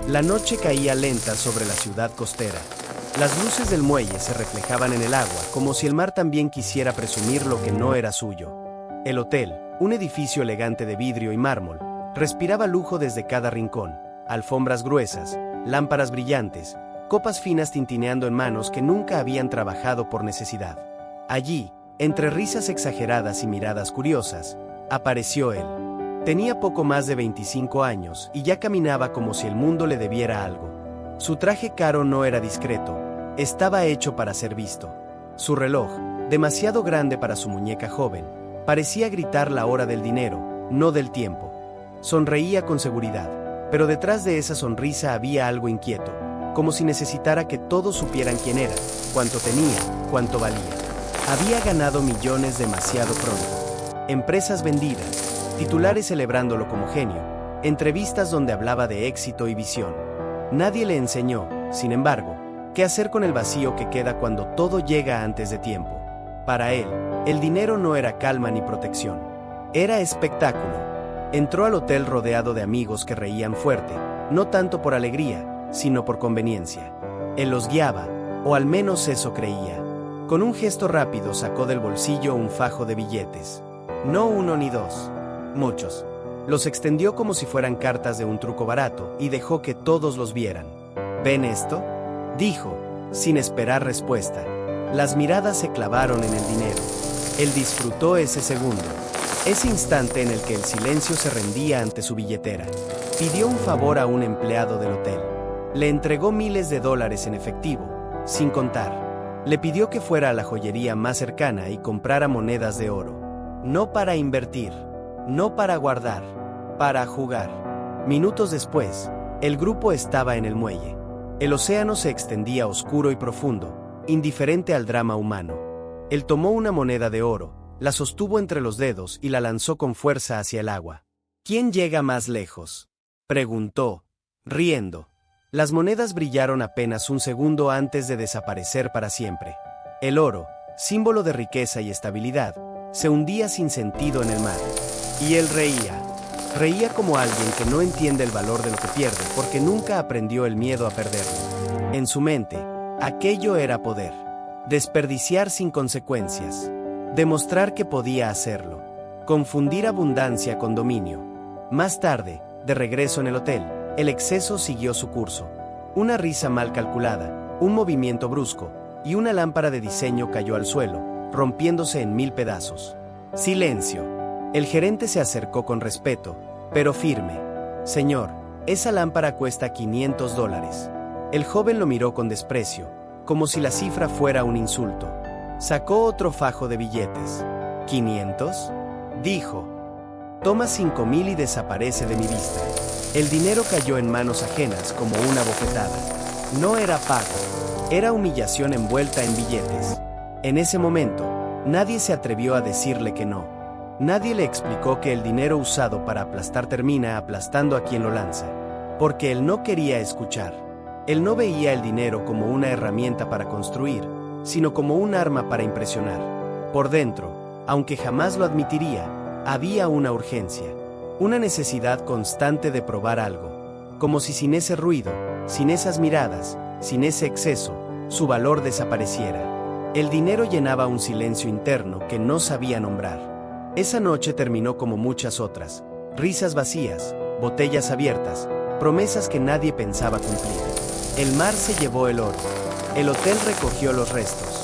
La noche caía lenta sobre la ciudad costera. Las luces del muelle se reflejaban en el agua, como si el mar también quisiera presumir lo que no era suyo. El hotel, un edificio elegante de vidrio y mármol, respiraba lujo desde cada rincón: alfombras gruesas, lámparas brillantes, copas finas tintineando en manos que nunca habían trabajado por necesidad. Allí, entre risas exageradas y miradas curiosas, apareció él. Tenía poco más de 25 años y ya caminaba como si el mundo le debiera algo. Su traje caro no era discreto, estaba hecho para ser visto. Su reloj, demasiado grande para su muñeca joven, parecía gritar la hora del dinero, no del tiempo. Sonreía con seguridad, pero detrás de esa sonrisa había algo inquieto, como si necesitara que todos supieran quién era, cuánto tenía, cuánto valía. Había ganado millones demasiado pronto. Empresas vendidas, titulares celebrándolo como genio, entrevistas donde hablaba de éxito y visión. Nadie le enseñó, sin embargo, qué hacer con el vacío que queda cuando todo llega antes de tiempo. Para él, el dinero no era calma ni protección. Era espectáculo. Entró al hotel rodeado de amigos que reían fuerte, no tanto por alegría, sino por conveniencia. Él los guiaba, o al menos eso creía. Con un gesto rápido sacó del bolsillo un fajo de billetes. No uno ni dos. Muchos. Los extendió como si fueran cartas de un truco barato y dejó que todos los vieran. ¿Ven esto?, dijo, sin esperar respuesta. Las miradas se clavaron en el dinero. Él disfrutó ese segundo, ese instante en el que el silencio se rendía ante su billetera. Pidió un favor a un empleado del hotel. Le entregó miles de dólares en efectivo, sin contar. Le pidió que fuera a la joyería más cercana y comprara monedas de oro. No para invertir, no para guardar, para jugar. Minutos después, el grupo estaba en el muelle. El océano se extendía oscuro y profundo, indiferente al drama humano. Él tomó una moneda de oro, la sostuvo entre los dedos y la lanzó con fuerza hacia el agua. ¿Quién llega más lejos?, preguntó, riendo. Las monedas brillaron apenas un segundo antes de desaparecer para siempre. El oro, símbolo de riqueza y estabilidad, se hundía sin sentido en el mar. Y él reía. Reía como alguien que no entiende el valor de lo que pierde porque nunca aprendió el miedo a perderlo. En su mente, aquello era poder. Desperdiciar sin consecuencias. Demostrar que podía hacerlo. Confundir abundancia con dominio. Más tarde, de regreso en el hotel, el exceso siguió su curso. Una risa mal calculada, un movimiento brusco, y una lámpara de diseño cayó al suelo, rompiéndose en 1000 pedazos. Silencio. El gerente se acercó con respeto, pero firme. Señor, esa lámpara cuesta $500. El joven lo miró con desprecio, como si la cifra fuera un insulto. Sacó otro fajo de billetes. ¿500? Dijo. Toma 5000 y desaparece de mi vista. El dinero cayó en manos ajenas como una bofetada. No era pago, era humillación envuelta en billetes. En ese momento, nadie se atrevió a decirle que no. Nadie le explicó que el dinero usado para aplastar termina aplastando a quien lo lanza. Porque él no quería escuchar. Él no veía el dinero como una herramienta para construir, sino como un arma para impresionar. Por dentro, aunque jamás lo admitiría, había una urgencia. Una necesidad constante de probar algo. Como si sin ese ruido, sin esas miradas, sin ese exceso, su valor desapareciera. El dinero llenaba un silencio interno que no sabía nombrar. Esa noche terminó como muchas otras. Risas vacías, botellas abiertas, promesas que nadie pensaba cumplir. El mar se llevó el oro. El hotel recogió los restos.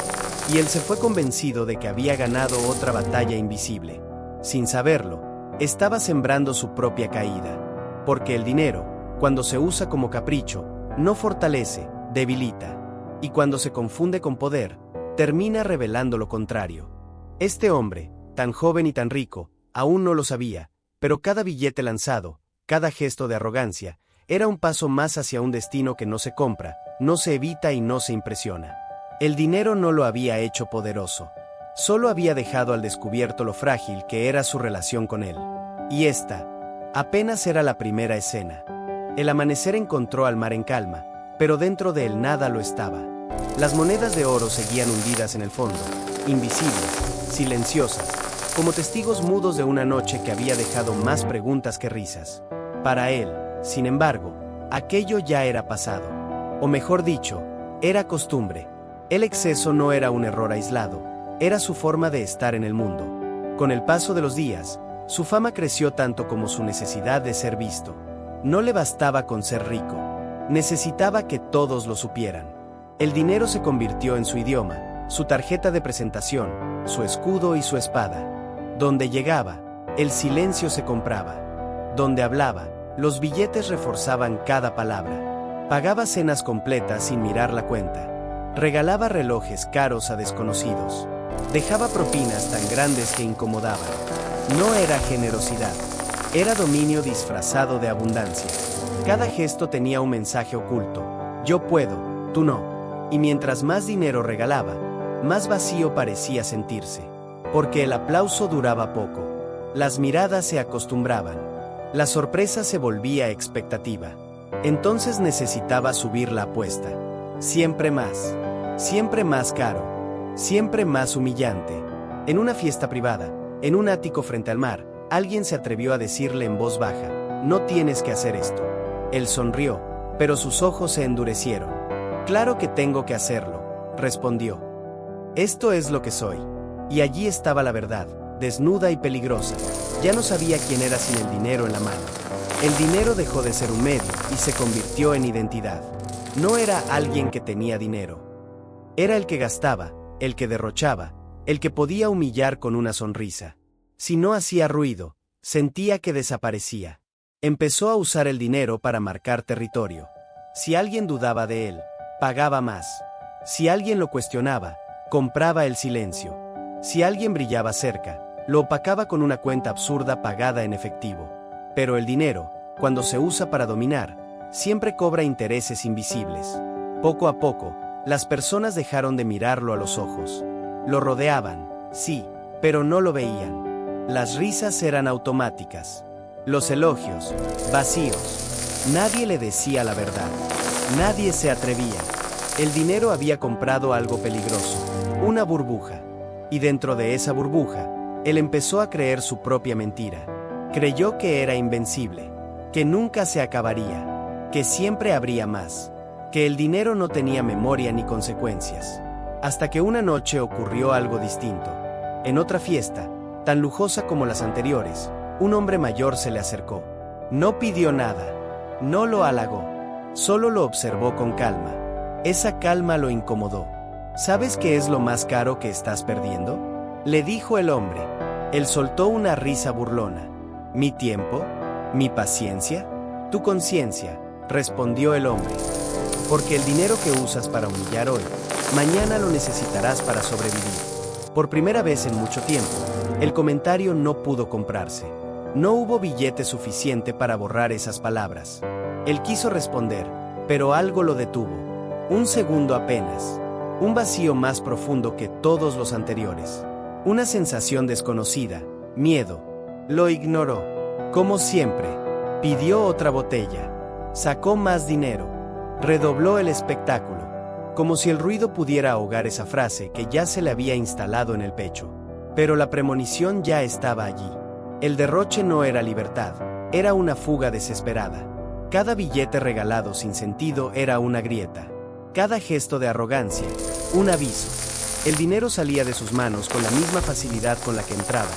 Y él se fue convencido de que había ganado otra batalla invisible. Sin saberlo, estaba sembrando su propia caída. Porque el dinero, cuando se usa como capricho, no fortalece, debilita. Y cuando se confunde con poder, termina revelando lo contrario. Este hombre, tan joven y tan rico, aún no lo sabía, pero cada billete lanzado, cada gesto de arrogancia, era un paso más hacia un destino que no se compra, no se evita y no se impresiona. El dinero no lo había hecho poderoso. Solo había dejado al descubierto lo frágil que era su relación con él. Y esta, apenas era la primera escena. El amanecer encontró al mar en calma, pero dentro de él nada lo estaba. Las monedas de oro seguían hundidas en el fondo, invisibles, silenciosas, como testigos mudos de una noche que había dejado más preguntas que risas. Para él, sin embargo, Aquello ya era pasado. O mejor dicho, era costumbre. El exceso no era un error aislado, era su forma de estar en el mundo. Con el paso de los días, su fama creció tanto como su necesidad de ser visto. No le bastaba con ser rico. Necesitaba que todos lo supieran. El dinero se convirtió en su idioma, su tarjeta de presentación, su escudo y su espada. Donde llegaba, el silencio se compraba. Donde hablaba, los billetes reforzaban cada palabra. Pagaba cenas completas sin mirar la cuenta. Regalaba relojes caros a desconocidos. Dejaba propinas tan grandes que incomodaban. No era generosidad. Era dominio disfrazado de abundancia. Cada gesto tenía un mensaje oculto. Yo puedo, tú no. Y mientras más dinero regalaba, más vacío parecía sentirse. Porque el aplauso duraba poco. Las miradas se acostumbraban. La sorpresa se volvía expectativa. Entonces necesitaba subir la apuesta. Siempre más caro, siempre más humillante. En una fiesta privada, en un ático frente al mar, alguien se atrevió a decirle en voz baja, no tienes que hacer esto. Él sonrió, pero sus ojos se endurecieron. Claro que tengo que hacerlo, respondió. Esto es lo que soy. Y allí estaba la verdad, desnuda y peligrosa. Ya no sabía quién era sin el dinero en la mano. El dinero dejó de ser un medio y se convirtió en identidad. No era alguien que tenía dinero. Era el que gastaba, el que derrochaba, el que podía humillar con una sonrisa. Si no hacía ruido, sentía que desaparecía. Empezó a usar el dinero para marcar territorio. Si alguien dudaba de él, pagaba más. Si alguien lo cuestionaba, compraba el silencio. Si alguien brillaba cerca, lo opacaba con una cuenta absurda pagada en efectivo. Pero el dinero, cuando se usa para dominar, siempre cobra intereses invisibles. Poco a poco, las personas dejaron de mirarlo a los ojos. Lo rodeaban, sí, pero no lo veían. Las risas eran automáticas. Los elogios, vacíos. Nadie le decía la verdad. Nadie se atrevía. El dinero había comprado algo peligroso, una burbuja. Y dentro de esa burbuja, él empezó a creer su propia mentira. Creyó que era invencible, que nunca se acabaría, que siempre habría más, que el dinero no tenía memoria ni consecuencias. Hasta que una noche ocurrió algo distinto. En otra fiesta, tan lujosa como las anteriores, un hombre mayor se le acercó. No pidió nada, no lo halagó, solo lo observó con calma. Esa calma lo incomodó. ¿Sabes qué es lo más caro que estás perdiendo?, le dijo el hombre. Él soltó una risa burlona. ¿Mi tiempo? ¿Mi paciencia? Tu conciencia, respondió el hombre. Porque el dinero que usas para humillar hoy, mañana lo necesitarás para sobrevivir. Por primera vez en mucho tiempo, el comentario no pudo comprarse. No hubo billete suficiente para borrar esas palabras. Él quiso responder, pero algo lo detuvo. Un segundo apenas. Un vacío más profundo que todos los anteriores. Una sensación desconocida, miedo. Lo ignoró. Como siempre, pidió otra botella. Sacó más dinero. Redobló el espectáculo. Como si el ruido pudiera ahogar esa frase que ya se le había instalado en el pecho. Pero la premonición ya estaba allí. El derroche no era libertad, era una fuga desesperada. Cada billete regalado sin sentido era una grieta. Cada gesto de arrogancia, un aviso. El dinero salía de sus manos con la misma facilidad con la que entraba.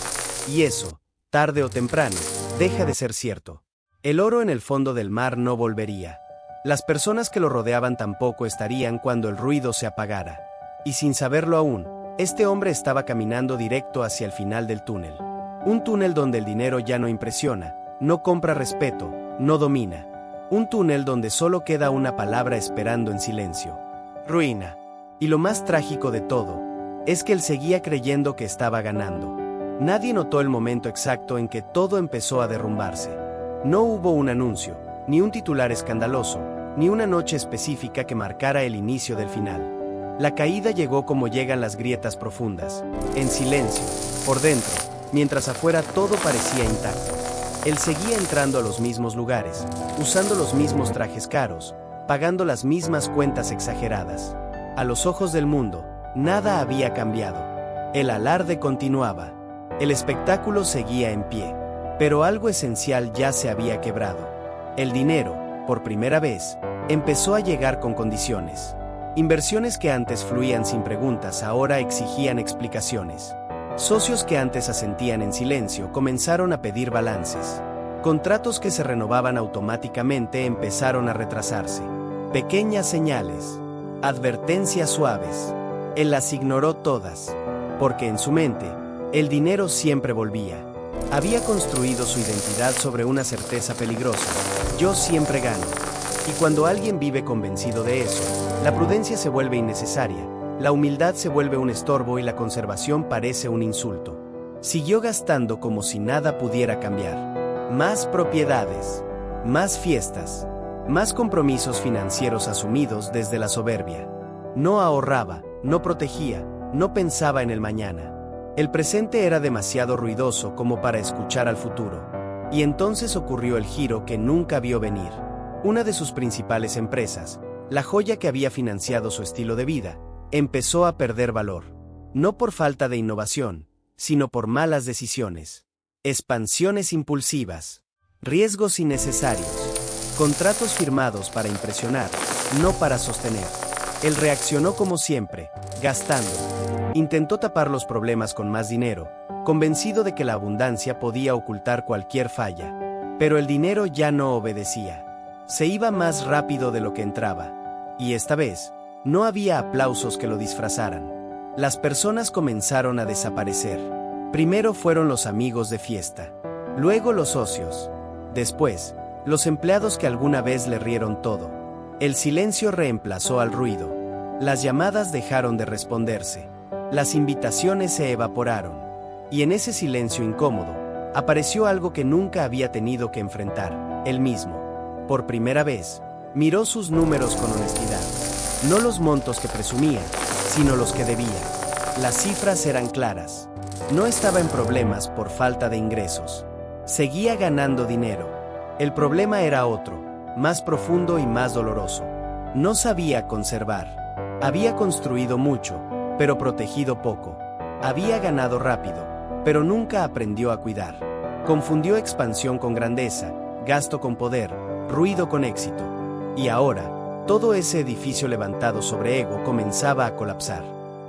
Y eso, tarde o temprano, deja de ser cierto. El oro en el fondo del mar no volvería. Las personas que lo rodeaban tampoco estarían cuando el ruido se apagara. Y sin saberlo aún, este hombre estaba caminando directo hacia el final del túnel. Un túnel donde el dinero ya no impresiona, no compra respeto, no domina. Un túnel donde solo queda una palabra esperando en silencio. Ruina. Y lo más trágico de todo, es que él seguía creyendo que estaba ganando. Nadie notó el momento exacto en que todo empezó a derrumbarse. No hubo un anuncio, ni un titular escandaloso, ni una noche específica que marcara el inicio del final. La caída llegó como llegan las grietas profundas, en silencio, por dentro, mientras afuera todo parecía intacto. Él seguía entrando a los mismos lugares, usando los mismos trajes caros, pagando las mismas cuentas exageradas. A los ojos del mundo, nada había cambiado. El alarde continuaba. El espectáculo seguía en pie. Pero algo esencial ya se había quebrado. El dinero, por primera vez, empezó a llegar con condiciones. Inversiones que antes fluían sin preguntas ahora exigían explicaciones. Socios que antes asentían en silencio comenzaron a pedir balances. Contratos que se renovaban automáticamente empezaron a retrasarse. Pequeñas señales, advertencias suaves. Él las ignoró todas, porque en su mente, el dinero siempre volvía. Había construido su identidad sobre una certeza peligrosa: yo siempre gano. Y cuando alguien vive convencido de eso, la prudencia se vuelve innecesaria, la humildad se vuelve un estorbo y la conservación parece un insulto. Siguió gastando como si nada pudiera cambiar. Más propiedades, más fiestas, más compromisos financieros asumidos desde la soberbia. No ahorraba, no protegía, no pensaba en el mañana. El presente era demasiado ruidoso como para escuchar al futuro. Y entonces ocurrió el giro que nunca vio venir. Una de sus principales empresas, la joya que había financiado su estilo de vida, empezó a perder valor. No por falta de innovación, sino por malas decisiones. Expansiones impulsivas, riesgos innecesarios, contratos firmados para impresionar, no para sostener. Él reaccionó como siempre, gastando. Intentó tapar los problemas con más dinero, convencido de que la abundancia podía ocultar cualquier falla. Pero el dinero ya no obedecía. Se iba más rápido de lo que entraba. Y esta vez, no había aplausos que lo disfrazaran. Las personas comenzaron a desaparecer. Primero fueron los amigos de fiesta. Luego los socios. Después, los empleados que alguna vez le rieron todo. El silencio reemplazó al ruido. Las llamadas dejaron de responderse. Las invitaciones se evaporaron. Y en ese silencio incómodo, apareció algo que nunca había tenido que enfrentar, él mismo. Por primera vez, miró sus números con honestidad. No los montos que presumía, sino los que debía. Las cifras eran claras. No estaba en problemas por falta de ingresos. Seguía ganando dinero. El problema era otro, más profundo y más doloroso. No sabía conservar. Había construido mucho, pero protegido poco. Había ganado rápido, pero nunca aprendió a cuidar. Confundió expansión con grandeza, gasto con poder, ruido con éxito. Y ahora, todo ese edificio levantado sobre ego comenzaba a colapsar.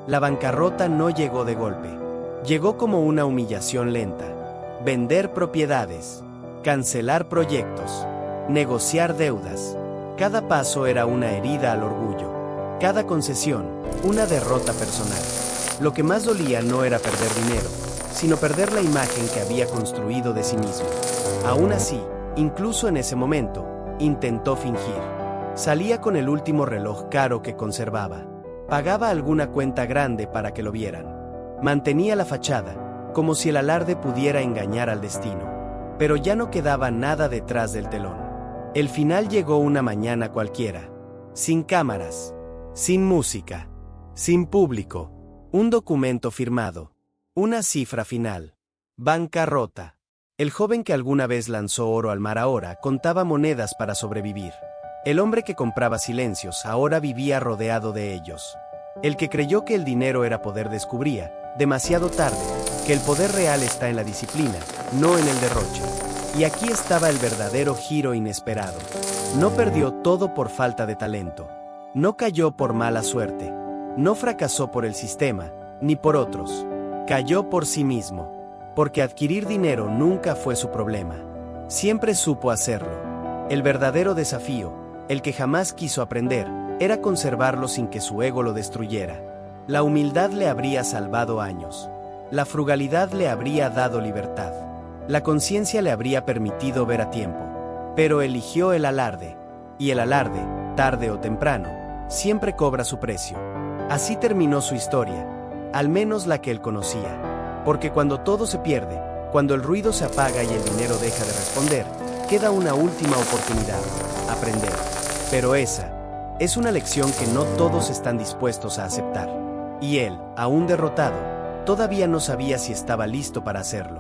La bancarrota no llegó de golpe. Llegó como una humillación lenta. Vender propiedades, cancelar proyectos, negociar deudas. Cada paso era una herida al orgullo. Cada concesión, una derrota personal. Lo que más dolía no era perder dinero, sino perder la imagen que había construido de sí mismo. Aún así, incluso en ese momento, intentó fingir. Salía con el último reloj caro que conservaba. Pagaba alguna cuenta grande para que lo vieran. Mantenía la fachada, como si el alarde pudiera engañar al destino. Pero ya no quedaba nada detrás del telón. El final llegó una mañana cualquiera. Sin cámaras, sin música, sin público. Un documento firmado. Una cifra final. Bancarrota. El joven que alguna vez lanzó oro al mar ahora contaba monedas para sobrevivir. El hombre que compraba silencios ahora vivía rodeado de ellos. El que creyó que el dinero era poder descubría, demasiado tarde, que el poder real está en la disciplina, no en el derroche. Y aquí estaba el verdadero giro inesperado. No perdió todo por falta de talento. No cayó por mala suerte. No fracasó por el sistema, ni por otros. Cayó por sí mismo. Porque adquirir dinero nunca fue su problema. Siempre supo hacerlo. El verdadero desafío, el que jamás quiso aprender, era conservarlo sin que su ego lo destruyera. La humildad le habría salvado años. La frugalidad le habría dado libertad. La conciencia le habría permitido ver a tiempo. Pero eligió el alarde. Y el alarde, tarde o temprano, siempre cobra su precio. Así terminó su historia, al menos la que él conocía. Porque cuando todo se pierde, cuando el ruido se apaga y el dinero deja de responder, queda una última oportunidad: aprender. Pero esa es una lección que no todos están dispuestos a aceptar. Y él, aún derrotado, todavía no sabía si estaba listo para hacerlo.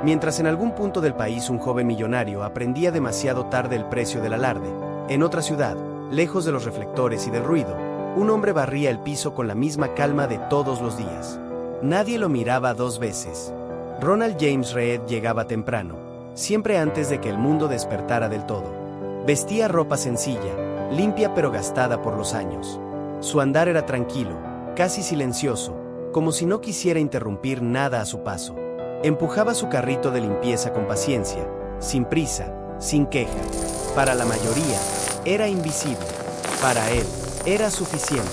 Mientras en algún punto del país un joven millonario aprendía demasiado tarde el precio del alarde, en otra ciudad, lejos de los reflectores y del ruido, un hombre barría el piso con la misma calma de todos los días. Nadie lo miraba dos veces. Ronald James Reed llegaba temprano, siempre antes de que el mundo despertara del todo. Vestía ropa sencilla, limpia pero gastada por los años. Su andar era tranquilo, casi silencioso, como si no quisiera interrumpir nada a su paso. Empujaba su carrito de limpieza con paciencia, sin prisa, sin queja. Para la mayoría, era invisible. Para él, era suficiente.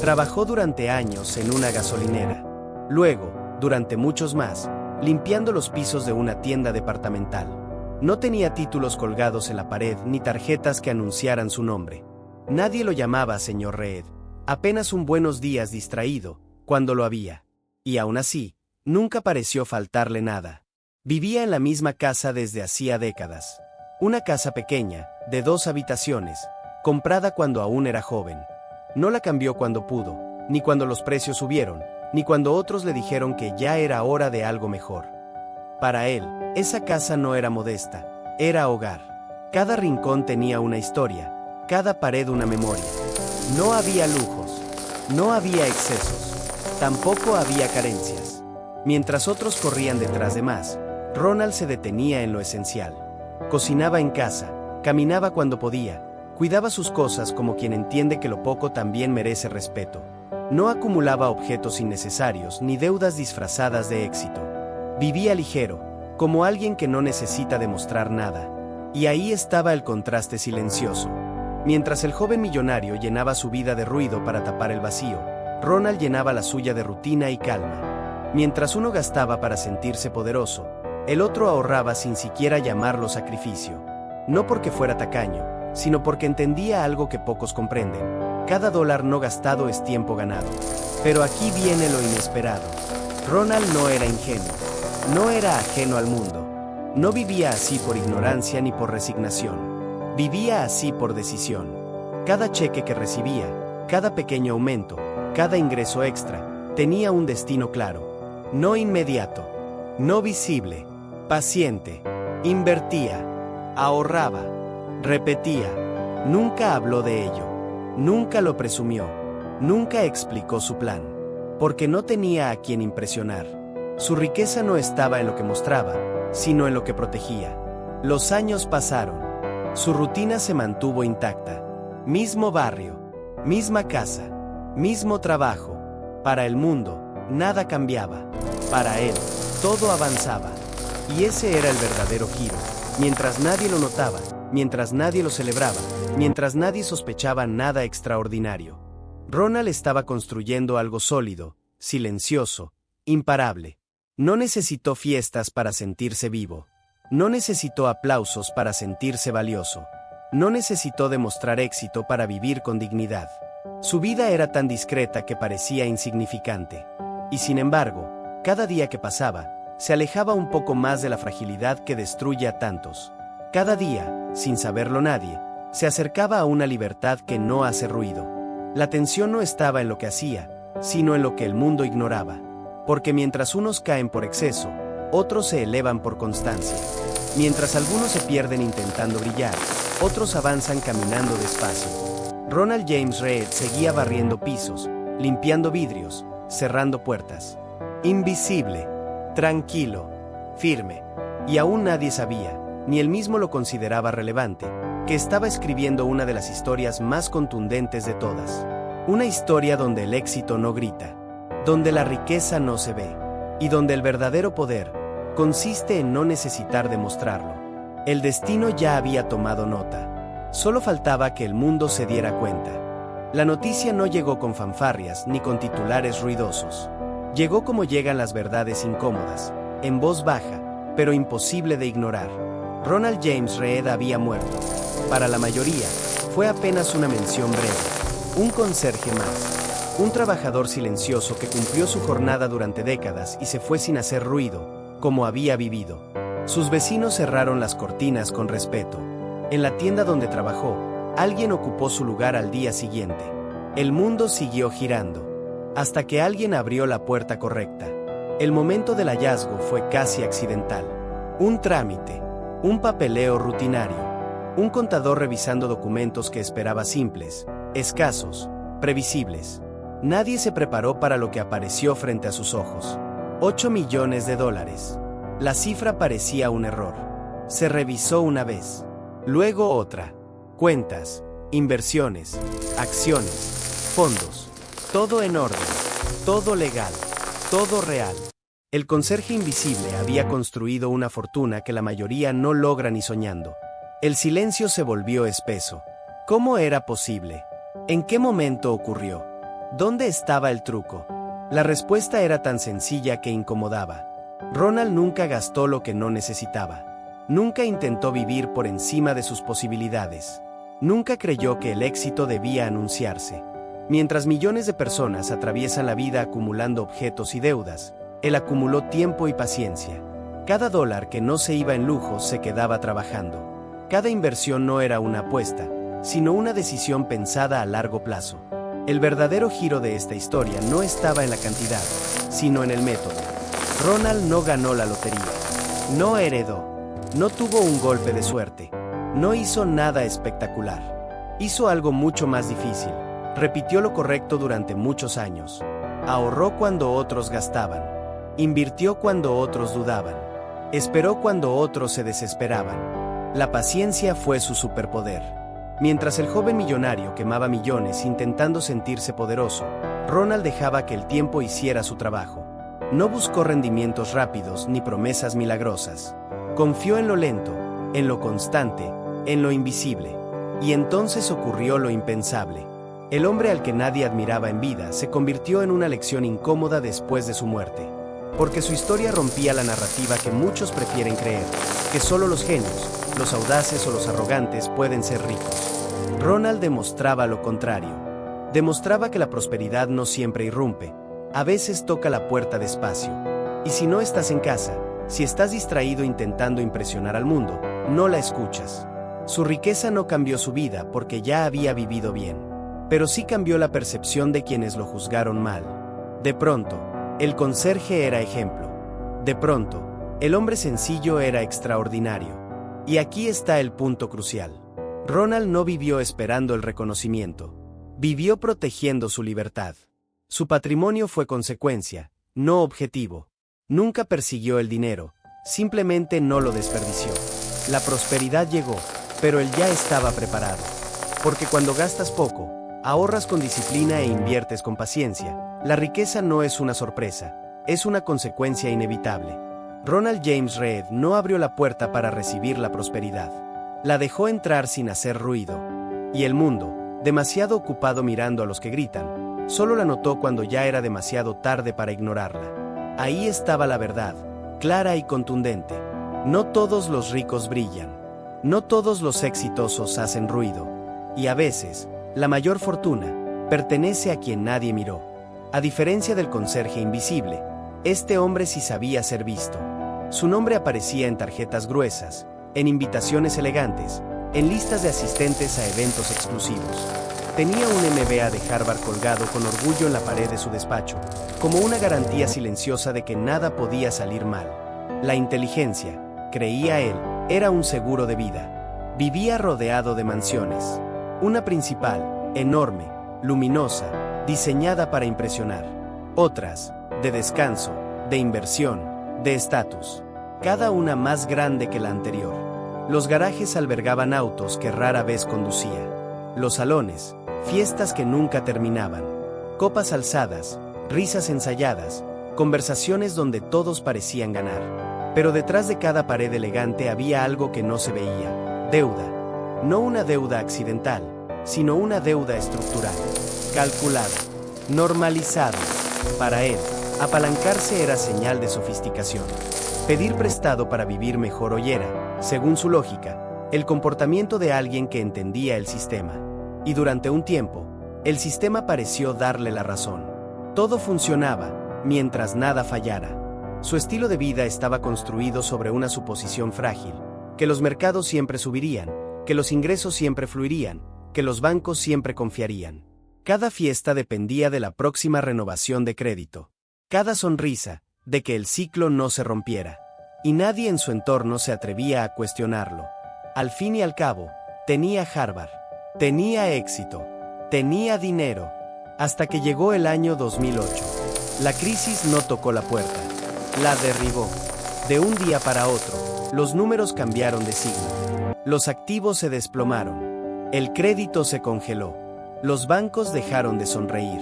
Trabajó durante años en una gasolinera. Luego, durante muchos más, limpiando los pisos de una tienda departamental. No tenía títulos colgados en la pared ni tarjetas que anunciaran su nombre. Nadie lo llamaba señor Reed, apenas un buenos días distraído, cuando lo había. Y aún así, nunca pareció faltarle nada. Vivía en la misma casa desde hacía décadas. Una casa pequeña, de 2 habitaciones, comprada cuando aún era joven. No la cambió cuando pudo, ni cuando los precios subieron, ni cuando otros le dijeron que ya era hora de algo mejor. Para él, esa casa no era modesta, era hogar. Cada rincón tenía una historia, cada pared una memoria. No había lujos, no había excesos, tampoco había carencias. Mientras otros corrían detrás de más, Ronald se detenía en lo esencial. Cocinaba en casa, caminaba cuando podía, cuidaba sus cosas como quien entiende que lo poco también merece respeto. No acumulaba objetos innecesarios ni deudas disfrazadas de éxito. Vivía ligero, como alguien que no necesita demostrar nada. Y ahí estaba el contraste silencioso. Mientras el joven millonario llenaba su vida de ruido para tapar el vacío, Ronald llenaba la suya de rutina y calma. Mientras uno gastaba para sentirse poderoso, el otro ahorraba sin siquiera llamarlo sacrificio. No porque fuera tacaño, sino porque entendía algo que pocos comprenden. Cada dólar no gastado es tiempo ganado. Pero aquí viene lo inesperado. Ronald no era ingenuo, no era ajeno al mundo. No vivía así por ignorancia ni por resignación. Vivía así por decisión. Cada cheque que recibía, cada pequeño aumento, cada ingreso extra, tenía un destino claro. No inmediato, no visible, paciente. Invertía, ahorraba, repetía. Nunca habló de ello, nunca lo presumió, nunca explicó su plan, porque no tenía a quien impresionar. Su riqueza no estaba en lo que mostraba, sino en lo que protegía. Los años pasaron. Su rutina se mantuvo intacta. Mismo barrio, misma casa, mismo trabajo. Para el mundo, nada cambiaba. Para él, todo avanzaba. Y ese era el verdadero giro. Mientras nadie lo notaba, mientras nadie lo celebraba, mientras nadie sospechaba nada extraordinario. Ronald estaba construyendo algo sólido, silencioso, imparable. No necesitó fiestas para sentirse vivo. No necesitó aplausos para sentirse valioso. No necesitó demostrar éxito para vivir con dignidad. Su vida era tan discreta que parecía insignificante. Y sin embargo, cada día que pasaba, se alejaba un poco más de la fragilidad que destruye a tantos. Cada día, sin saberlo nadie, se acercaba a una libertad que no hace ruido. La tensión no estaba en lo que hacía, sino en lo que el mundo ignoraba. Porque mientras unos caen por exceso, otros se elevan por constancia. Mientras algunos se pierden intentando brillar, otros avanzan caminando despacio. Ronald James Reed seguía barriendo pisos, limpiando vidrios, cerrando puertas. Invisible, tranquilo, firme. Y aún nadie sabía, ni él mismo lo consideraba relevante, que estaba escribiendo una de las historias más contundentes de todas. Una historia donde el éxito no grita, donde la riqueza no se ve, y donde el verdadero poder consiste en no necesitar demostrarlo. El destino ya había tomado nota. Solo faltaba que el mundo se diera cuenta. La noticia no llegó con fanfarrias ni con titulares ruidosos. Llegó como llegan las verdades incómodas, en voz baja, pero imposible de ignorar. Ronald James Reed había muerto. Para la mayoría, fue apenas una mención breve. Un conserje más. Un trabajador silencioso que cumplió su jornada durante décadas y se fue sin hacer ruido, como había vivido. Sus vecinos cerraron las cortinas con respeto. En la tienda donde trabajó, alguien ocupó su lugar al día siguiente. El mundo siguió girando, hasta que alguien abrió la puerta correcta. El momento del hallazgo fue casi accidental. Un trámite, un papeleo rutinario, un contador revisando documentos que esperaba simples, escasos, previsibles. Nadie se preparó para lo que apareció frente a sus ojos. $8 millones. La cifra parecía un error. Se revisó una vez, luego otra, Cuentas, inversiones, acciones, fondos, todo en orden, todo legal, todo real. El conserje invisible había construido una fortuna que la mayoría no logra ni soñando. El silencio se volvió espeso. ¿Cómo era posible? ¿En qué momento ocurrió? ¿Dónde estaba el truco? La respuesta era tan sencilla que incomodaba. Ronald nunca gastó lo que no necesitaba. Nunca intentó vivir por encima de sus posibilidades. Nunca creyó que el éxito debía anunciarse. Mientras millones de personas atraviesan la vida acumulando objetos y deudas, él acumuló tiempo y paciencia. Cada dólar que no se iba en lujos se quedaba trabajando. Cada inversión no era una apuesta, sino una decisión pensada a largo plazo. El verdadero giro de esta historia no estaba en la cantidad, sino en el método. Ronald no ganó la lotería. No heredó. No tuvo un golpe de suerte. No hizo nada espectacular. Hizo algo mucho más difícil. Repitió lo correcto durante muchos años. Ahorró cuando otros gastaban. Invirtió cuando otros dudaban. Esperó cuando otros se desesperaban. La paciencia fue su superpoder. Mientras el joven millonario quemaba millones intentando sentirse poderoso, Ronald dejaba que el tiempo hiciera su trabajo. No buscó rendimientos rápidos ni promesas milagrosas. Confió en lo lento, en lo constante, en lo invisible. Y entonces ocurrió lo impensable. El hombre al que nadie admiraba en vida se convirtió en una lección incómoda después de su muerte. Porque su historia rompía la narrativa que muchos prefieren creer, que solo los genios, los audaces o los arrogantes pueden ser ricos. Ronald demostraba lo contrario. Demostraba que la prosperidad no siempre irrumpe, a veces toca la puerta despacio. Y si no estás en casa, si estás distraído intentando impresionar al mundo, no la escuchas. Su riqueza no cambió su vida porque ya había vivido bien, pero sí cambió la percepción de quienes lo juzgaron mal. De pronto, el conserje era ejemplo. De pronto, el hombre sencillo era extraordinario. Y aquí está el punto crucial. Ronald no vivió esperando el reconocimiento. Vivió protegiendo su libertad. Su patrimonio fue consecuencia, no objetivo. Nunca persiguió el dinero, simplemente no lo desperdició. La prosperidad llegó, pero él ya estaba preparado. Porque cuando gastas poco, ahorras con disciplina e inviertes con paciencia, la riqueza no es una sorpresa, es una consecuencia inevitable. Ronald James Reed no abrió la puerta para recibir la prosperidad. La dejó entrar sin hacer ruido. Y el mundo, demasiado ocupado mirando a los que gritan, solo la notó cuando ya era demasiado tarde para ignorarla. Ahí estaba la verdad, clara y contundente. No todos los ricos brillan. No todos los exitosos hacen ruido. Y a veces, la mayor fortuna pertenece a quien nadie miró. A diferencia del conserje invisible, este hombre sí sabía ser visto. Su nombre aparecía en tarjetas gruesas, en invitaciones elegantes, en listas de asistentes a eventos exclusivos. Tenía un MBA de Harvard colgado con orgullo en la pared de su despacho, como una garantía silenciosa de que nada podía salir mal. La inteligencia, creía él, era un seguro de vida. Vivía rodeado de mansiones. Una principal, enorme, luminosa, diseñada para impresionar. Otras, de descanso, de inversión, de estatus. Cada una más grande que la anterior. Los garajes albergaban autos que rara vez conducía. Los salones, fiestas que nunca terminaban. Copas alzadas, risas ensayadas, conversaciones donde todos parecían ganar. Pero detrás de cada pared elegante había algo que no se veía. Deuda. No una deuda accidental, sino una deuda estructural. Calculada. Normalizada. Para él, apalancarse era señal de sofisticación. Pedir prestado para vivir mejor hoy era, según su lógica, el comportamiento de alguien que entendía el sistema. Y durante un tiempo, el sistema pareció darle la razón. Todo funcionaba, mientras nada fallara. Su estilo de vida estaba construido sobre una suposición frágil, que los mercados siempre subirían, que los ingresos siempre fluirían, que los bancos siempre confiarían. Cada fiesta dependía de la próxima renovación de crédito. Cada sonrisa, de que el ciclo no se rompiera. Y nadie en su entorno se atrevía a cuestionarlo. Al fin y al cabo, tenía Harvard, tenía éxito, tenía dinero, hasta que llegó el año 2008. La crisis no tocó la puerta, la derribó. De un día para otro, los números cambiaron de signo. Los activos se desplomaron. El crédito se congeló. Los bancos dejaron de sonreír.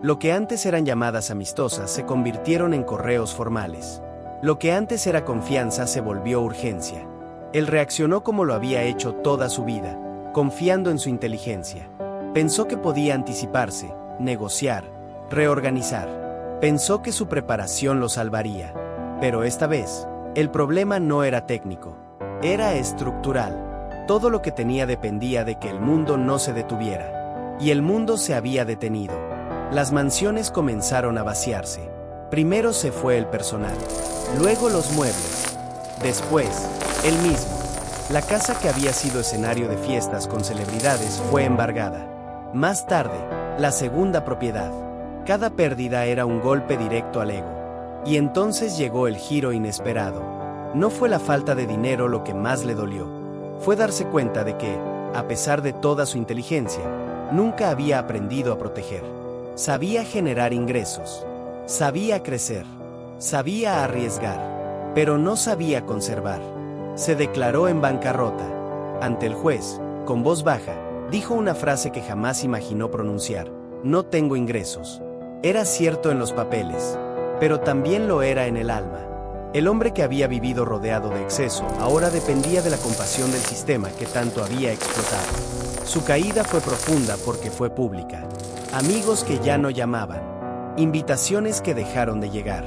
Lo que antes eran llamadas amistosas se convirtieron en correos formales. Lo que antes era confianza se volvió urgencia. Él reaccionó como lo había hecho toda su vida, confiando en su inteligencia. Pensó que podía anticiparse, negociar, reorganizar. Pensó que su preparación lo salvaría. Pero esta vez, el problema no era técnico. Era estructural. Todo lo que tenía dependía de que el mundo no se detuviera. Y el mundo se había detenido. Las mansiones comenzaron a vaciarse. Primero se fue el personal. Luego los muebles. Después, él mismo. La casa que había sido escenario de fiestas con celebridades fue embargada. Más tarde, la segunda propiedad. Cada pérdida era un golpe directo al ego. Y entonces llegó el giro inesperado. No fue la falta de dinero lo que más le dolió. Fue darse cuenta de que, a pesar de toda su inteligencia, nunca había aprendido a proteger. Sabía generar ingresos. Sabía crecer. Sabía arriesgar. Pero no sabía conservar. Se declaró en bancarrota. Ante el juez, con voz baja, dijo una frase que jamás imaginó pronunciar: no tengo ingresos. Era cierto en los papeles, pero también lo era en el alma. El hombre que había vivido rodeado de exceso ahora dependía de la compasión del sistema que tanto había explotado. Su caída fue profunda porque fue pública. Amigos que ya no llamaban. Invitaciones que dejaron de llegar.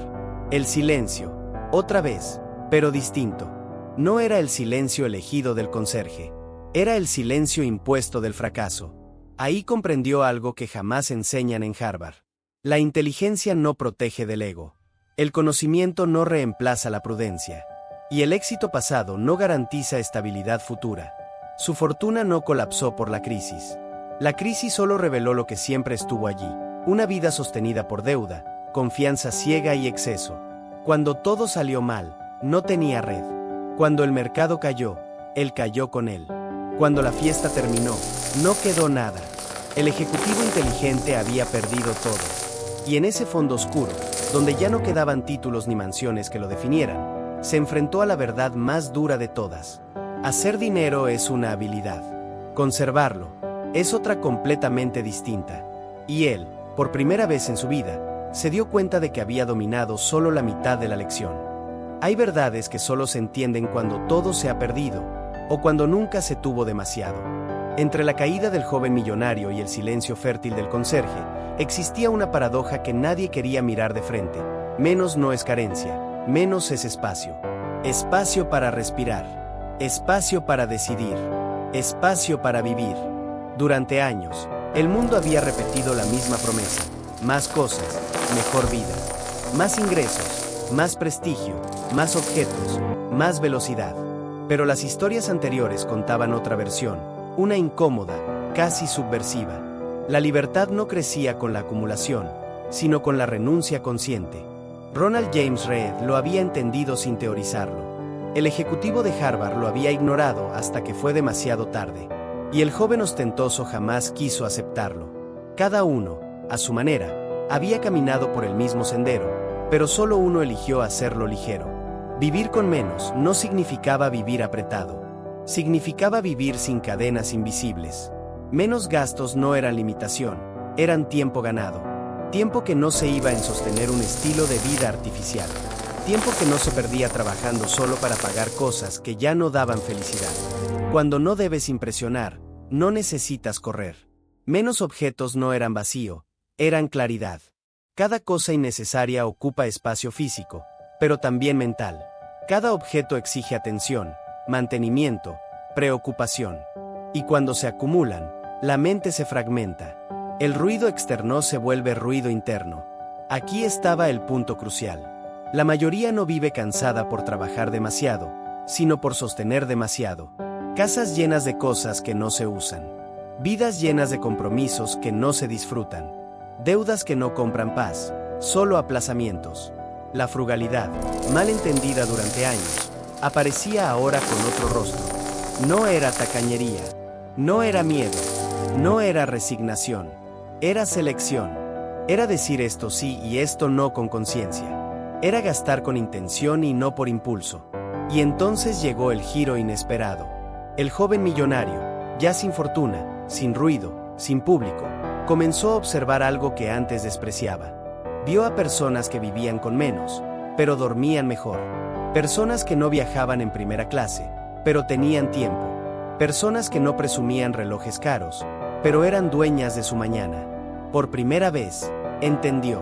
El silencio, otra vez, pero distinto. No era el silencio elegido del conserje. Era el silencio impuesto del fracaso. Ahí comprendió algo que jamás enseñan en Harvard. La inteligencia no protege del ego. El conocimiento no reemplaza la prudencia. Y el éxito pasado no garantiza estabilidad futura. Su fortuna no colapsó por la crisis. La crisis solo reveló lo que siempre estuvo allí: una vida sostenida por deuda, confianza ciega y exceso. Cuando todo salió mal, no tenía red. Cuando el mercado cayó, él cayó con él. Cuando la fiesta terminó, no quedó nada. El ejecutivo inteligente había perdido todo. Y en ese fondo oscuro, donde ya no quedaban títulos ni mansiones que lo definieran, se enfrentó a la verdad más dura de todas. Hacer dinero es una habilidad. Conservarlo es otra completamente distinta. Y él, por primera vez en su vida, se dio cuenta de que había dominado solo la mitad de la lección. Hay verdades que solo se entienden cuando todo se ha perdido, o cuando nunca se tuvo demasiado. Entre la caída del joven millonario y el silencio fértil del conserje, existía una paradoja que nadie quería mirar de frente. Menos no es carencia, menos es espacio. Espacio para respirar. Espacio para decidir. Espacio para vivir. Durante años, el mundo había repetido la misma promesa: más cosas, mejor vida. Más ingresos, más prestigio, más objetos, más velocidad. Pero las historias anteriores contaban otra versión, una incómoda, casi subversiva. La libertad no crecía con la acumulación, sino con la renuncia consciente. Ronald James Reed lo había entendido sin teorizarlo. El ejecutivo de Harvard lo había ignorado hasta que fue demasiado tarde. Y el joven ostentoso jamás quiso aceptarlo. Cada uno, a su manera, había caminado por el mismo sendero, pero solo uno eligió hacerlo ligero. Vivir con menos no significaba vivir apretado. Significaba vivir sin cadenas invisibles. Menos gastos no eran limitación, eran tiempo ganado. Tiempo que no se iba en sostener un estilo de vida artificial. Tiempo que no se perdía trabajando solo para pagar cosas que ya no daban felicidad. Cuando no debes impresionar, no necesitas correr. Menos objetos no eran vacío, eran claridad. Cada cosa innecesaria ocupa espacio físico, pero también mental. Cada objeto exige atención, mantenimiento, preocupación. Y cuando se acumulan, la mente se fragmenta. El ruido externo se vuelve ruido interno. Aquí estaba el punto crucial. La mayoría no vive cansada por trabajar demasiado, sino por sostener demasiado. Casas llenas de cosas que no se usan. Vidas llenas de compromisos que no se disfrutan. Deudas que no compran paz, solo aplazamientos. La frugalidad, mal entendida durante años, aparecía ahora con otro rostro. No era tacañería, no era miedo, no era resignación, era selección. Era decir esto sí y esto no con conciencia. Era gastar con intención y no por impulso. Y entonces llegó el giro inesperado. El joven millonario, Ya sin fortuna, sin ruido, sin público, comenzó a observar algo que antes despreciaba. Vio a personas que vivían con menos, pero dormían mejor. Personas que no viajaban en primera clase, pero tenían tiempo. Personas que no presumían relojes caros, pero eran dueñas de su mañana. Por primera vez, entendió.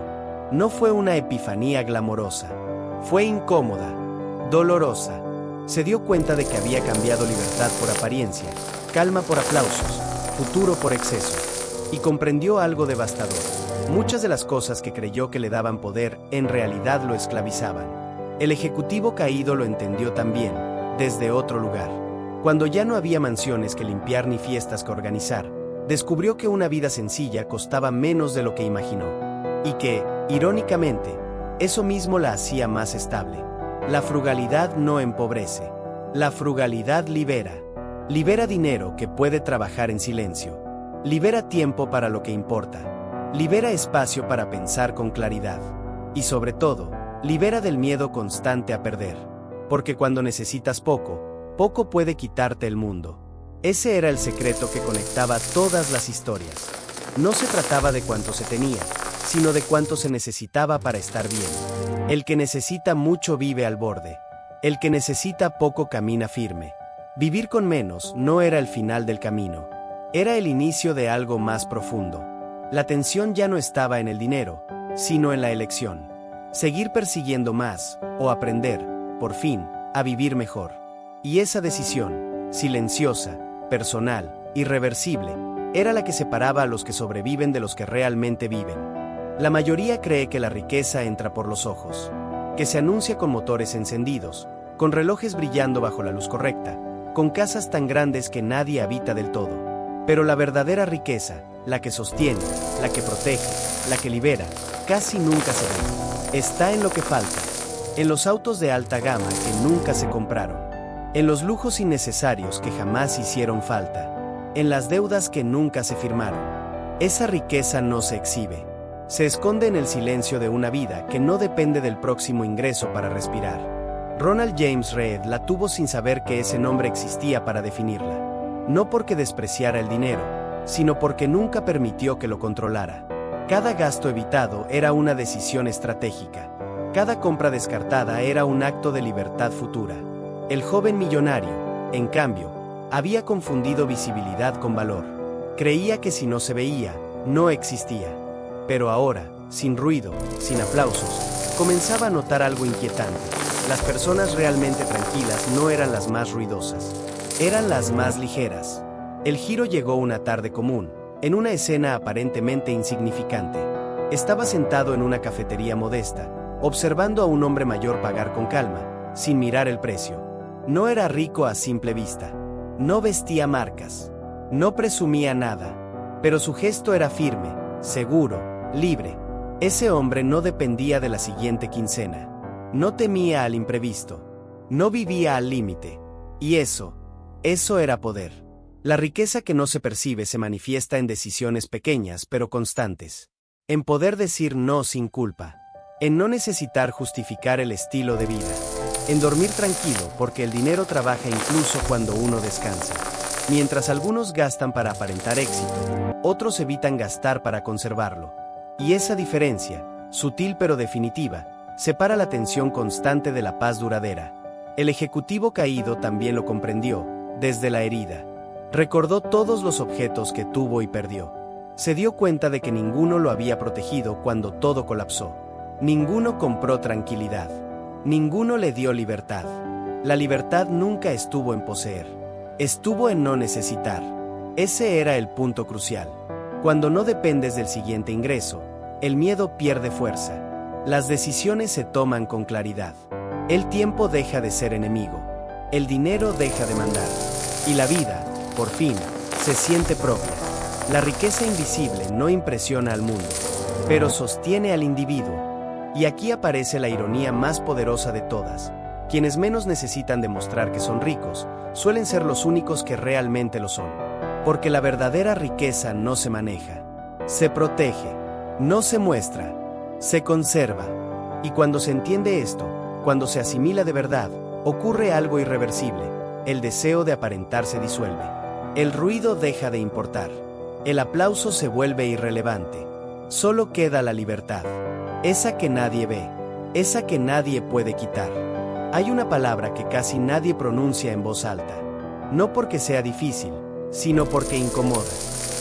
No fue una epifanía glamorosa. Fue incómoda, dolorosa. Se dio cuenta de que había cambiado libertad por apariencia, calma por aplausos, futuro por exceso. Y comprendió algo devastador. Muchas de las cosas que creyó que le daban poder, en realidad lo esclavizaban. El ejecutivo caído lo entendió también, desde otro lugar. Cuando ya no había mansiones que limpiar ni fiestas que organizar, descubrió que una vida sencilla costaba menos de lo que imaginó. Y que, irónicamente, eso mismo la hacía más estable. La frugalidad no empobrece. La frugalidad libera. Libera dinero que puede trabajar en silencio. Libera tiempo para lo que importa. Libera espacio para pensar con claridad. Y sobre todo, libera del miedo constante a perder. Porque cuando necesitas poco, poco puede quitarte el mundo. Ese era el secreto que conectaba todas las historias. No se trataba de cuánto se tenía, sino de cuánto se necesitaba para estar bien. El que necesita mucho vive al borde. El que necesita poco camina firme. Vivir con menos no era el final del camino. Era el inicio de algo más profundo. La tensión ya no estaba en el dinero, sino en la elección. Seguir persiguiendo más, o aprender, por fin, a vivir mejor. Y esa decisión, silenciosa, personal, irreversible, era la que separaba a los que sobreviven de los que realmente viven. La mayoría cree que la riqueza entra por los ojos, que se anuncia con motores encendidos, con relojes brillando bajo la luz correcta, con casas tan grandes que nadie habita del todo. Pero la verdadera riqueza, la que sostiene, la que protege, la que libera, casi nunca se ve. Está en lo que falta, en los autos de alta gama que nunca se compraron, en los lujos innecesarios que jamás hicieron falta, en las deudas que nunca se firmaron. Esa riqueza no se exhibe. Se esconde en el silencio de una vida que no depende del próximo ingreso para respirar. Ronald James Reed la tuvo sin saber que ese nombre existía para definirla. No porque despreciara el dinero, sino porque nunca permitió que lo controlara. Cada gasto evitado era una decisión estratégica. Cada compra descartada era un acto de libertad futura. El joven millonario, en cambio, había confundido visibilidad con valor. Creía que si no se veía, no existía. Pero ahora, sin ruido, sin aplausos, comenzaba a notar algo inquietante. Las personas realmente tranquilas no eran las más ruidosas. Eran las más ligeras. El giro llegó una tarde común, en una escena aparentemente insignificante. Estaba sentado en una cafetería modesta, observando a un hombre mayor pagar con calma, sin mirar el precio. No era rico a simple vista. No vestía marcas. No presumía nada. Pero su gesto era firme, seguro, libre. Ese hombre no dependía de la siguiente quincena. No temía al imprevisto. No vivía al límite. Y eso era poder. La riqueza que no se percibe se manifiesta en decisiones pequeñas pero constantes. En poder decir no sin culpa. En no necesitar justificar el estilo de vida. En dormir tranquilo porque el dinero trabaja incluso cuando uno descansa. Mientras algunos gastan para aparentar éxito, otros evitan gastar para conservarlo. Y esa diferencia, sutil pero definitiva, separa la tensión constante de la paz duradera. El ejecutivo caído también lo comprendió, desde la herida. Recordó todos los objetos que tuvo y perdió. Se dio cuenta de que ninguno lo había protegido cuando todo colapsó. Ninguno compró tranquilidad. Ninguno le dio libertad. La libertad nunca estuvo en poseer. Estuvo en no necesitar. Ese era el punto crucial. Cuando no dependes del siguiente ingreso, el miedo pierde fuerza. Las decisiones se toman con claridad. El tiempo deja de ser enemigo. El dinero deja de mandar. Y la vida, por fin, se siente propia. La riqueza invisible no impresiona al mundo, pero sostiene al individuo. Y aquí aparece la ironía más poderosa de todas. Quienes menos necesitan demostrar que son ricos, suelen ser los únicos que realmente lo son. Porque la verdadera riqueza no se maneja. Se protege. No se muestra. Se conserva. Y cuando se entiende esto, cuando se asimila de verdad, ocurre algo irreversible. El deseo de aparentar se disuelve. El ruido deja de importar. El aplauso se vuelve irrelevante. Solo queda la libertad. Esa que nadie ve. Esa que nadie puede quitar. Hay una palabra que casi nadie pronuncia en voz alta. No porque sea difícil, sino porque incomoda.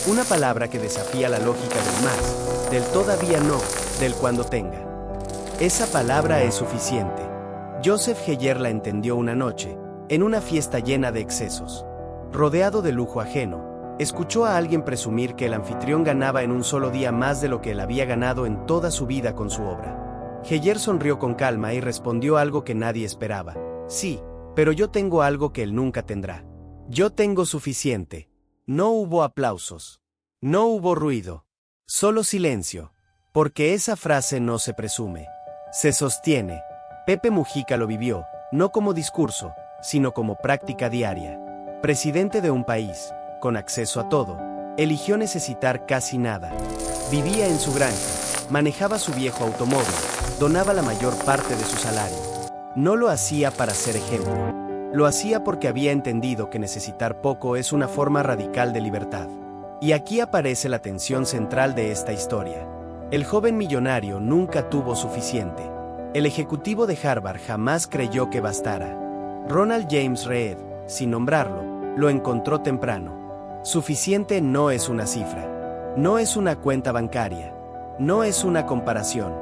Una palabra que desafía la lógica del más, del todavía no, del cuando tenga. Esa palabra es suficiente. Joseph Heyer la entendió una noche, en una fiesta llena de excesos. Rodeado de lujo ajeno, escuchó a alguien presumir que el anfitrión ganaba en un solo día más de lo que él había ganado en toda su vida con su obra. Heyer sonrió con calma y respondió algo que nadie esperaba. Sí, pero yo tengo algo que él nunca tendrá. Yo tengo suficiente. No hubo aplausos. No hubo ruido. Solo silencio. Porque esa frase no se presume. Se sostiene. Pepe Mujica lo vivió, no como discurso, sino como práctica diaria. Presidente de un país, con acceso a todo, eligió necesitar casi nada. Vivía en su granja, manejaba su viejo automóvil, donaba la mayor parte de su salario. No lo hacía para ser ejemplo. Lo hacía porque había entendido que necesitar poco es una forma radical de libertad. Y aquí aparece la tensión central de esta historia. El joven millonario nunca tuvo suficiente. El ejecutivo de Harvard jamás creyó que bastara. Ronald James Reed, sin nombrarlo, lo encontró temprano. Suficiente no es una cifra. No es una cuenta bancaria. No es una comparación.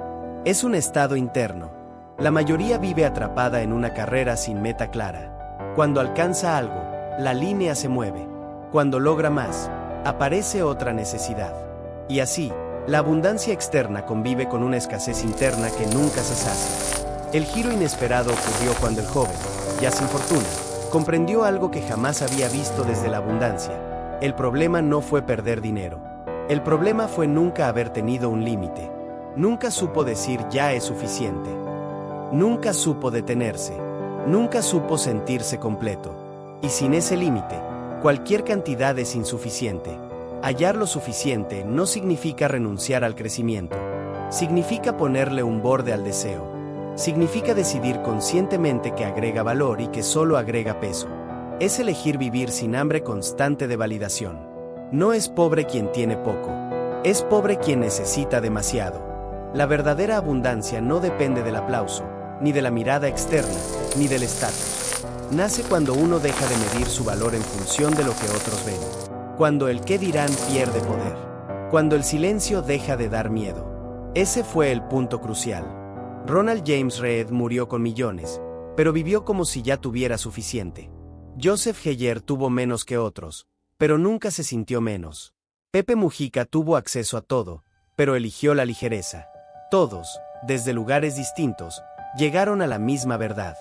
Es un estado interno. La mayoría vive atrapada en una carrera sin meta clara. Cuando alcanza algo, la línea se mueve. Cuando logra más, aparece otra necesidad. Y así, la abundancia externa convive con una escasez interna que nunca se sacia. El giro inesperado ocurrió cuando el joven, ya sin fortuna, comprendió algo que jamás había visto desde la abundancia. El problema no fue perder dinero. El problema fue nunca haber tenido un límite. Nunca supo decir ya es suficiente. Nunca supo detenerse. Nunca supo sentirse completo. Y sin ese límite, cualquier cantidad es insuficiente. Hallar lo suficiente no significa renunciar al crecimiento. Significa ponerle un borde al deseo. Significa decidir conscientemente que agrega valor y que solo agrega peso. Es elegir vivir sin hambre constante de validación. No es pobre quien tiene poco. Es pobre quien necesita demasiado. La verdadera abundancia no depende del aplauso, ni de la mirada externa, ni del estatus. Nace cuando uno deja de medir su valor en función de lo que otros ven. Cuando el qué dirán pierde poder. Cuando el silencio deja de dar miedo. Ese fue el punto crucial. Ronald James Reed murió con millones, pero vivió como si ya tuviera suficiente. Joseph Heyer tuvo menos que otros, pero nunca se sintió menos. Pepe Mujica tuvo acceso a todo, pero eligió la ligereza. Todos, desde lugares distintos, llegaron a la misma verdad.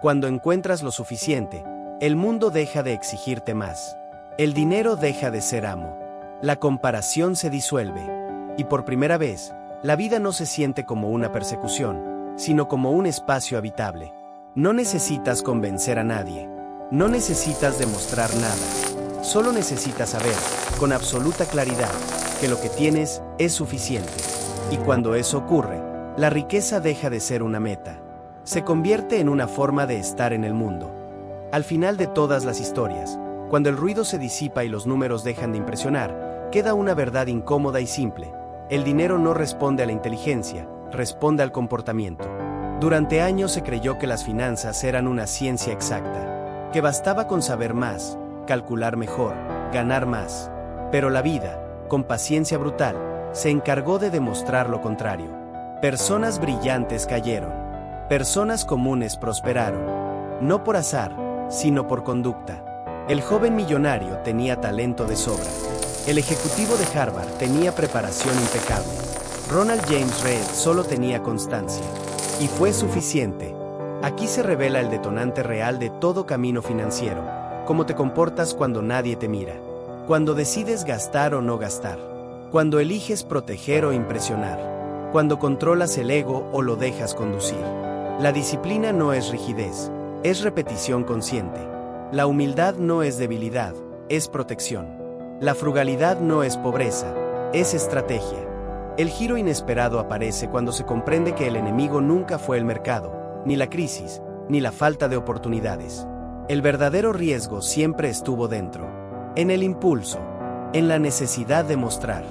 Cuando encuentras lo suficiente, el mundo deja de exigirte más. El dinero deja de ser amo. La comparación se disuelve. Y por primera vez, la vida no se siente como una persecución, sino como un espacio habitable. No necesitas convencer a nadie. No necesitas demostrar nada. Solo necesitas saber, con absoluta claridad, que lo que tienes es suficiente. Y cuando eso ocurre, la riqueza deja de ser una meta. Se convierte en una forma de estar en el mundo. Al final de todas las historias, cuando el ruido se disipa y los números dejan de impresionar, queda una verdad incómoda y simple. El dinero no responde a la inteligencia, responde al comportamiento. Durante años se creyó que las finanzas eran una ciencia exacta, que bastaba con saber más, calcular mejor, ganar más. Pero la vida, con paciencia brutal, se encargó de demostrar lo contrario. Personas brillantes cayeron. Personas comunes prosperaron. No por azar, sino por conducta. El joven millonario tenía talento de sobra. El ejecutivo de Harvard tenía preparación impecable. Ronald James Reed solo tenía constancia. Y fue suficiente. Aquí se revela el detonante real de todo camino financiero. Cómo te comportas cuando nadie te mira. Cuando decides gastar o no gastar. Cuando eliges proteger o impresionar. Cuando controlas el ego o lo dejas conducir. La disciplina no es rigidez, es repetición consciente. La humildad no es debilidad, es protección. La frugalidad no es pobreza, es estrategia. El giro inesperado aparece cuando se comprende que el enemigo nunca fue el mercado, ni la crisis, ni la falta de oportunidades. El verdadero riesgo siempre estuvo dentro. En el impulso, en la necesidad de mostrar,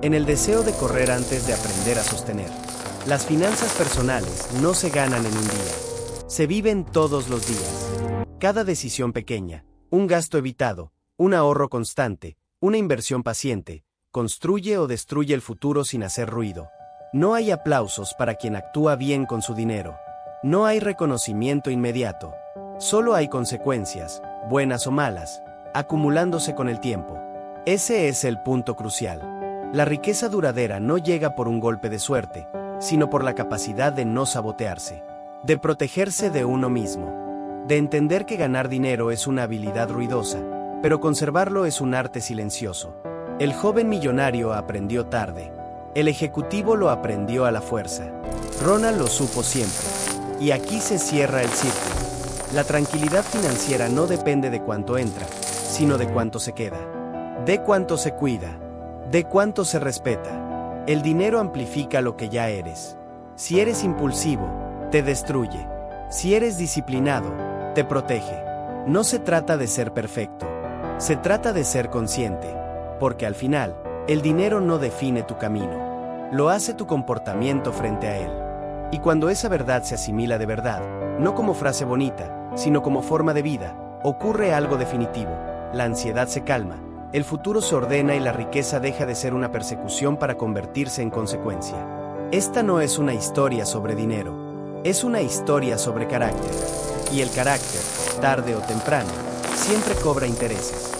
en el deseo de correr antes de aprender a sostener. Las finanzas personales no se ganan en un día, se viven todos los días. Cada decisión pequeña, un gasto evitado, un ahorro constante, una inversión paciente, construye o destruye el futuro sin hacer ruido. No hay aplausos para quien actúa bien con su dinero. No hay reconocimiento inmediato. Solo hay consecuencias, buenas o malas, acumulándose con el tiempo. Ese es el punto crucial. La riqueza duradera no llega por un golpe de suerte, sino por la capacidad de no sabotearse, de protegerse de uno mismo, de entender que ganar dinero es una habilidad ruidosa, pero conservarlo es un arte silencioso. El joven millonario aprendió tarde. El ejecutivo lo aprendió a la fuerza. Ronald lo supo siempre. Y aquí se cierra el círculo. La tranquilidad financiera no depende de cuánto entra, sino de cuánto se queda, de cuánto se cuida, de cuánto se respeta. El dinero amplifica lo que ya eres. Si eres impulsivo, te destruye. Si eres disciplinado, te protege. No se trata de ser perfecto. Se trata de ser consciente. Porque al final, el dinero no define tu camino. Lo hace tu comportamiento frente a él. Y cuando esa verdad se asimila de verdad, no como frase bonita, sino como forma de vida, ocurre algo definitivo. La ansiedad se calma, el futuro se ordena y la riqueza deja de ser una persecución para convertirse en consecuencia. Esta no es una historia sobre dinero, es una historia sobre carácter. Y el carácter, tarde o temprano, siempre cobra intereses.